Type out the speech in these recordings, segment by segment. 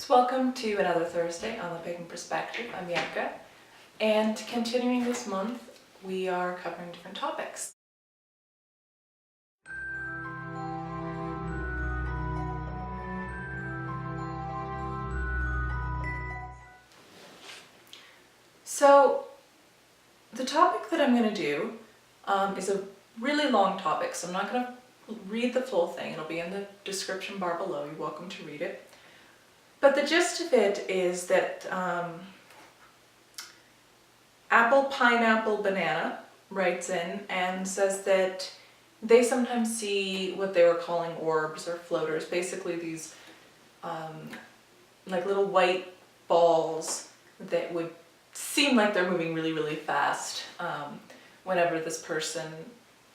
So welcome to another Thursday on the Pagan Perspective. I'm Yanka, and continuing this month, we are covering different topics. So the topic that I'm going to do is a really long topic, so I'm not going to read the full thing. It'll be in the description bar below. You're welcome to read it. But the gist of it is that applepineapplebanana writes in and says that they sometimes see what they were calling orbs or floaters, basically these like little white balls that would seem like they're moving really, really fast whenever this person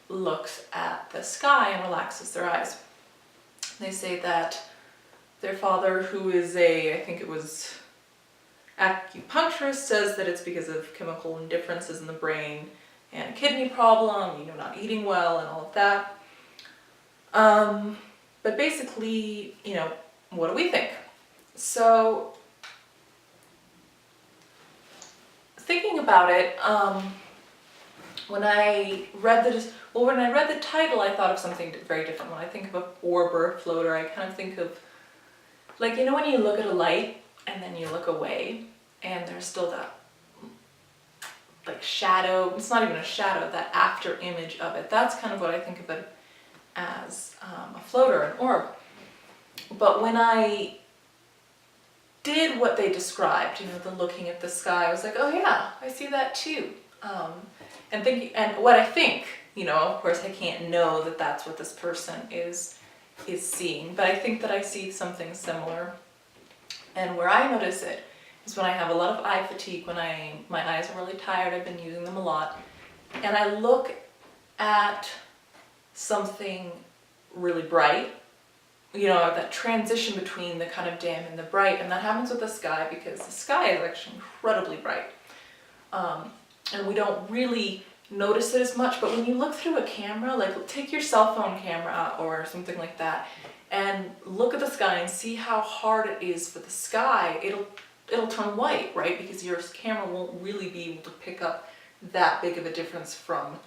looks at the sky and relaxes their eyes. They say that their father, who is I think it was acupuncturist, says that it's because of chemical indifferences in the brain and a kidney problem, not eating well and all of that. But basically, what do we think? So, thinking about it, when I read the title, I thought of something very different. When I think of an orb or a floater, I kind of think of, like, when you look at a light and then you look away and there's still that, like, shadow. It's not even a shadow, that after image of it. That's kind of what I think of it as, a floater, an orb. But when I did what they described, the looking at the sky, I was like, oh yeah, I see that too. And what I think, of course I can't know that that's what this person is seeing, but I think that I see something similar. And where I notice it is when I have a lot of eye fatigue, when my eyes are really tired, I've been using them a lot, and I look at something really bright, that transition between the kind of dim and the bright, and that happens with the sky because the sky is actually incredibly bright. And we don't really notice it as much, but when you look through a camera, like take your cell phone camera or something like that, and look at the sky and see how hard it is for the sky, it'll turn white, right? Because your camera won't really be able to pick up that big of a difference from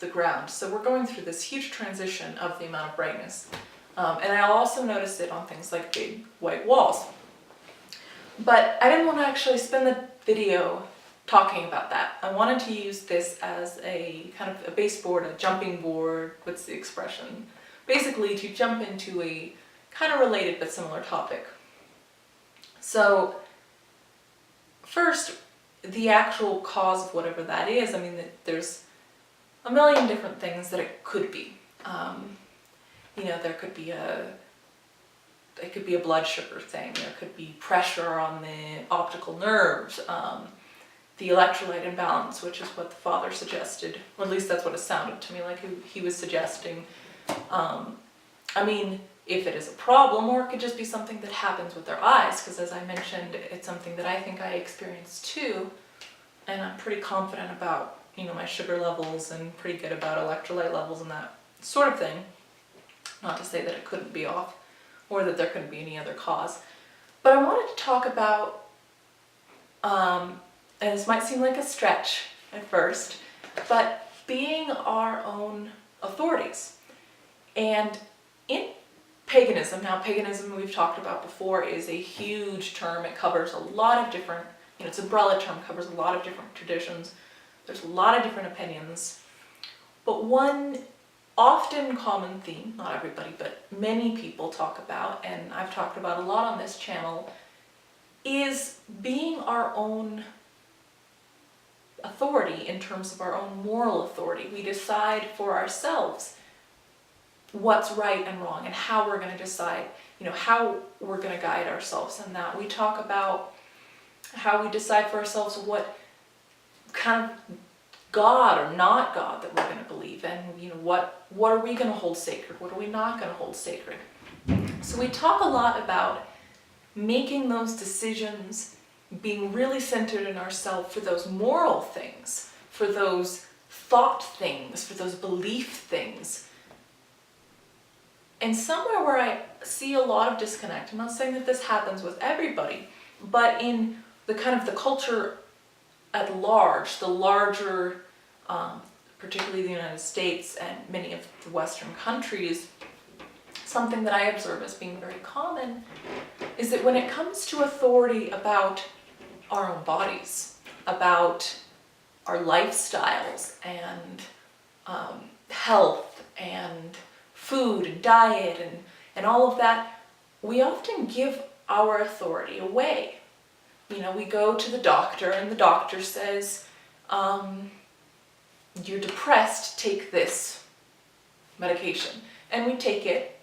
the ground. So we're going through this huge transition of the amount of brightness. And I'll also notice it on things like big white walls. But I didn't want to actually spend the video talking about that. I wanted to use this as a kind of a baseboard, a jumping board, what's the expression? Basically to jump into a kind of related but similar topic. So first, the actual cause of whatever that is, there's a million different things that it could be. It could be a blood sugar thing, there could be pressure on the optical nerves, the electrolyte imbalance, which is what the father suggested, or at least that's what it sounded to me like he was suggesting. If it is a problem, or it could just be something that happens with their eyes, because as I mentioned, it's something that I think I experience too, and I'm pretty confident about, my sugar levels and pretty good about electrolyte levels and that sort of thing. Not to say that it couldn't be off, or that there couldn't be any other cause. But I wanted to talk about, and this might seem like a stretch at first, but being our own authorities. And in paganism, now paganism we've talked about before is a huge term. It covers a lot of different, it's an umbrella term, covers a lot of different traditions. There's a lot of different opinions. But one often common theme, not everybody, but many people talk about, and I've talked about a lot on this channel, is being our own authority in terms of our own moral authority. We decide for ourselves what's right and wrong and how we're going to decide, how we're going to guide ourselves in that. We talk about how we decide for ourselves what kind of God or not God that we're going to believe in, what are we going to hold sacred, what are we not going to hold sacred. So we talk a lot about making those decisions, being really centered in ourselves for those moral things, for those thought things, for those belief things. And somewhere where I see a lot of disconnect, I'm not saying that this happens with everybody, but in the kind of the culture at large, the larger, particularly the United States and many of the Western countries, something that I observe as being very common is that when it comes to authority about our own bodies, about our lifestyles and health and food and diet and all of that, we often give our authority away. You know, we go to the doctor and the doctor says, you're depressed, take this medication. And we take it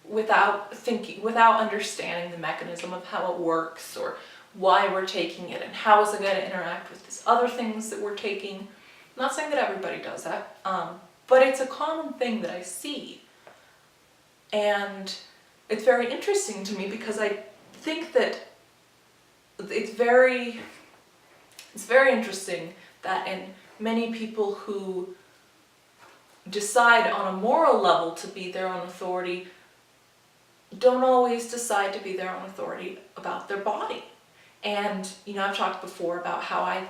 without thinking, without understanding the mechanism of how it works or why we're taking it and how is it going to interact with these other things that we're taking. I'm not saying that everybody does that, but it's a common thing that I see. And it's very interesting to me because I think that it's very interesting that in many people who decide on a moral level to be their own authority don't always decide to be their own authority about their body. And, you know, I've talked before about how I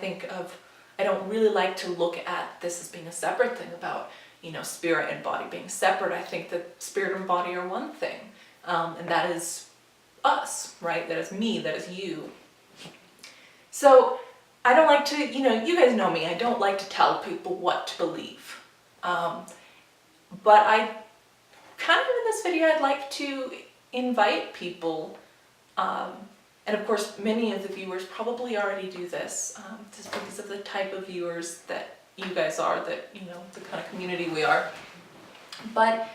don't really like to look at this as being a separate thing about, you know, spirit and body being separate. I think that spirit and body are one thing, and that is us, right? That is me, that is you. So I don't like to, you know, you guys know me, I don't like to tell people what to believe. But I kind of in this video, I'd like to invite people, and of course many of the viewers probably already do this, just because of the type of viewers that you guys are, that, you know, the kind of community we are, but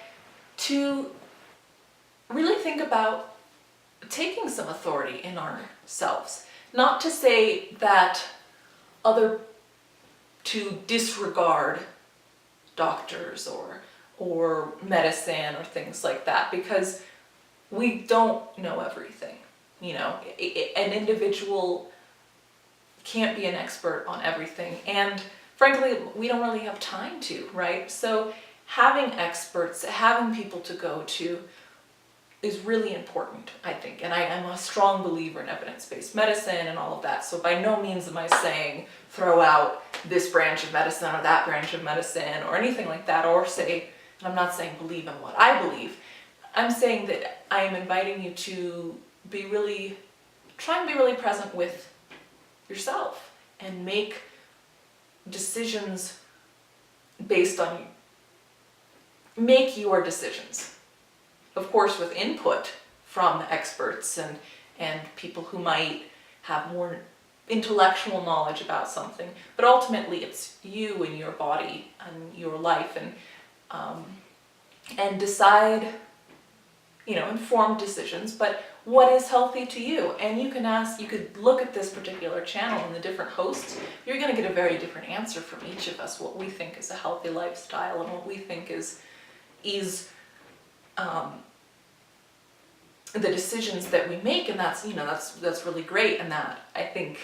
to really think about taking some authority in ourselves. Not to say that to disregard doctors or medicine or things like that, because we don't know everything. You know, an individual can't be an expert on everything, and frankly, we don't really have time to, right? So having experts, having people to go to is really important, I think. And I am a strong believer in evidence-based medicine and all of that. So by no means am I saying throw out this branch of medicine or that branch of medicine or anything like that, or say, and I'm not saying believe in what I believe. I'm saying that I am inviting you to try and be really present with yourself and make decisions based on you. Make your decisions. Of course, with input from experts and people who might have more intellectual knowledge about something, but ultimately it's you and your body and your life, and decide, you know, informed decisions, but what is healthy to you? And you could look at this particular channel and the different hosts, you're going to get a very different answer from each of us, what we think is a healthy lifestyle and what we think is the decisions that we make, and that's, you know, that's really great, and that I think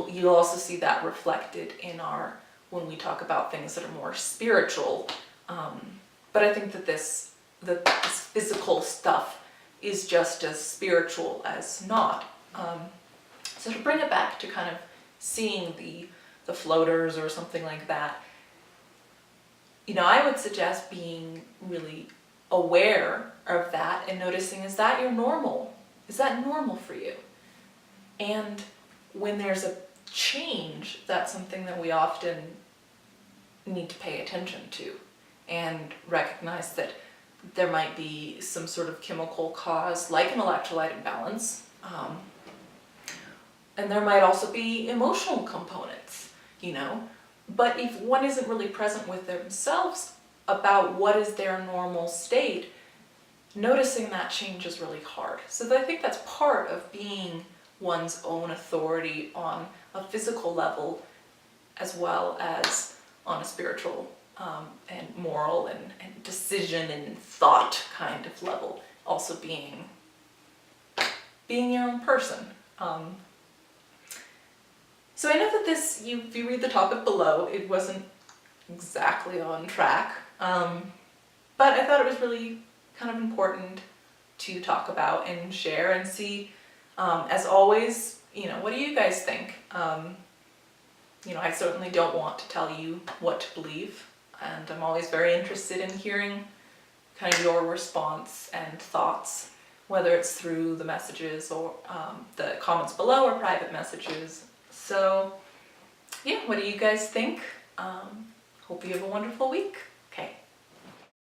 you'll also see that reflected in when we talk about things that are more spiritual. But I think that this physical stuff is just as spiritual as not. So to bring it back to kind of seeing the floaters or something like that, you know, I would suggest being really aware of that and noticing, is that your normal? Is that normal for you? And when there's a change, that's something that we often need to pay attention to and recognize that there might be some sort of chemical cause, like an electrolyte imbalance, and there might also be emotional components, you know. But if one isn't really present with themselves about what is their normal state, noticing that change is really hard. So I think that's part of being one's own authority on a physical level, as well as on a spiritual and moral and decision and thought kind of level. Also being your own person. So I know that this, if you read the topic below, it wasn't exactly on track. but I thought it was really kind of important to talk about and share and see. As always, what do you guys think? I certainly don't want to tell you what to believe, and I'm always very interested in hearing kind of your response and thoughts, whether it's through the messages or the comments below or private messages. So yeah, what do you guys think? Hope you have a wonderful week.